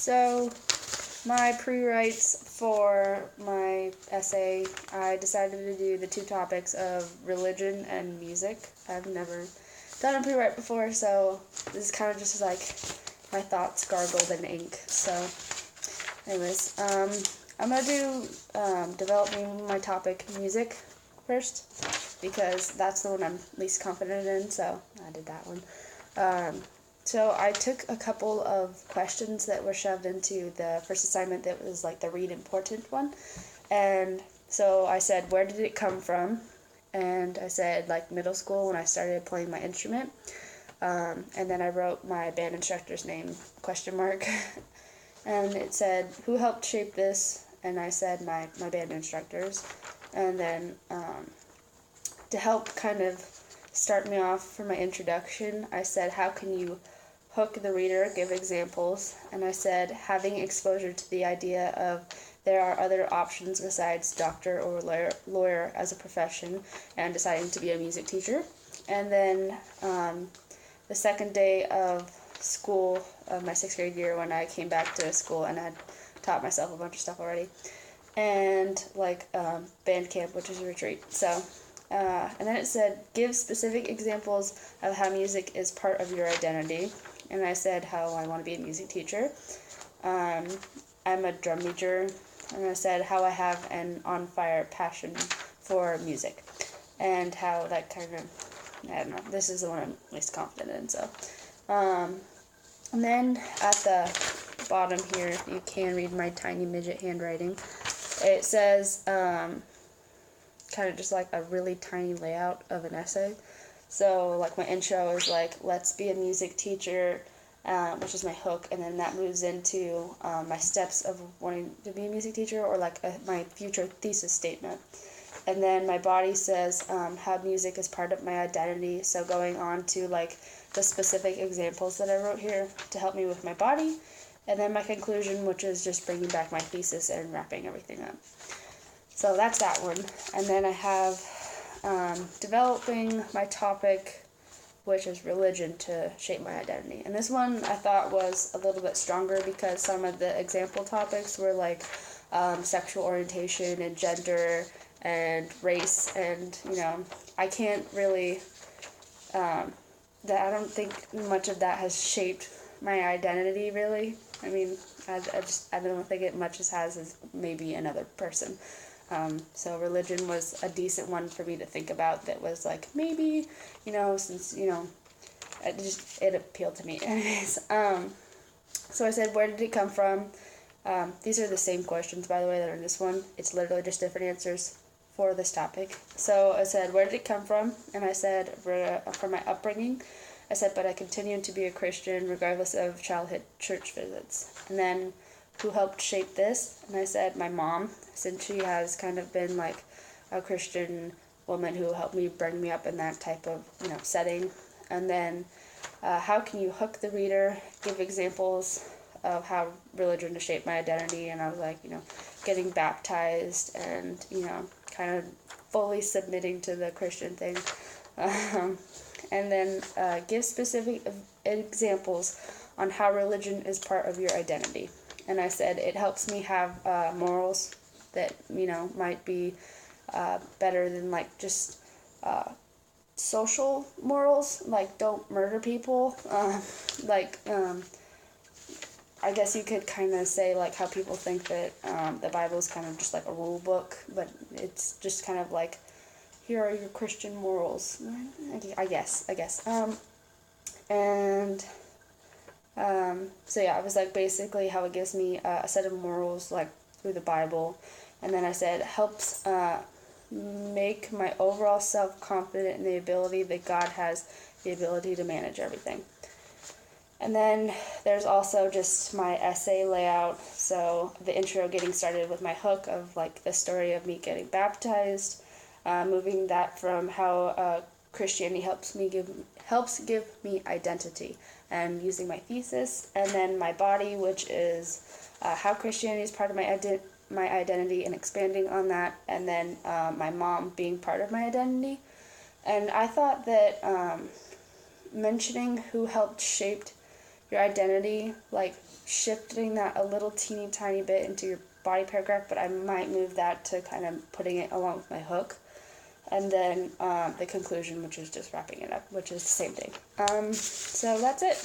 So, my pre-writes for my essay, I decided to do the two topics of religion and music. I've never done a pre-write before, so this is kind of just like my thoughts gargled in ink. So, anyways, I'm going to do developing my topic music first, because that's the one I'm least confident in, so I did that one. So I took a couple of questions that were shoved into the first assignment that was like the read important one. And so I said, where did it come from? And I said, like, middle school when I started playing my instrument. And then I wrote my band instructor's name, ? And it said, who helped shape this? And I said, my band instructors. And then to help kind of start me off for my introduction, I said, how can you hook the reader, give examples, and I said, having exposure to the idea of there are other options besides doctor or lawyer as a profession, and deciding to be a music teacher. And then the second day of school of my 6th grade year, when I came back to school and had taught myself a bunch of stuff already, and like band camp, which is a retreat. So and then it said, give specific examples of how music is part of your identity. And I said how I want to be a music teacher. I'm a drum major. And I said how I have an on-fire passion for music. And how that kind of, I don't know, this is the one I'm least confident in. So, and then at the bottom here, you can read my tiny midget handwriting. It says, kind of just like a really tiny layout of an essay. So like my intro is like, let's be a music teacher, which is my hook, and then that moves into my steps of wanting to be a music teacher, or like my future thesis statement. And then my body says how music is part of my identity, so going on to like the specific examples that I wrote here to help me with my body. And then my conclusion, which is just bringing back my thesis and wrapping everything up. So that's that one. And then I have developing my topic, which is religion to shape my identity. And this one I thought was a little bit stronger because some of the example topics were like sexual orientation and gender and race, and I can't really I don't think much of that has shaped my identity really. I mean, I don't think it much as has as maybe another person. So religion was a decent one for me to think about that was like, maybe, since, it appealed to me. Anyways, so I said, where did it come from? These are the same questions, by the way, that are in this one. It's literally just different answers for this topic. So I said, where did it come from? And I said, from my upbringing. I said, but I continue to be a Christian regardless of childhood church visits. And then, who helped shape this? And I said, my mom, since she has kind of been like a Christian woman who helped me bring me up in that type of setting. And then how can you hook the reader, give examples of how religion to shape my identity. And I was like, getting baptized and kind of fully submitting to the Christian thing. And then give specific examples on how religion is part of your identity. And I said it helps me have morals that, might be better than like just social morals, like don't murder people. I guess you could kind of say like how people think that the Bible is kind of just like a rule book, but it's just kind of like, here are your Christian morals. I guess. So yeah, it was like basically how it gives me a set of morals like through the Bible. And then I said helps make my overall self-confident in the ability that God has the ability to manage everything. And then there's also just my essay layout. So the intro, getting started with my hook of like the story of me getting baptized, moving that from how Christianity helps give me identity, and using my thesis, and then my body, which is how Christianity is part of my identity and expanding on that, and then my mom being part of my identity. And I thought that mentioning who helped shape your identity, like shifting that a little teeny tiny bit into your body paragraph, but I might move that to kind of putting it along with my hook. And then the conclusion, which is just wrapping it up, which is the same thing. So that's it.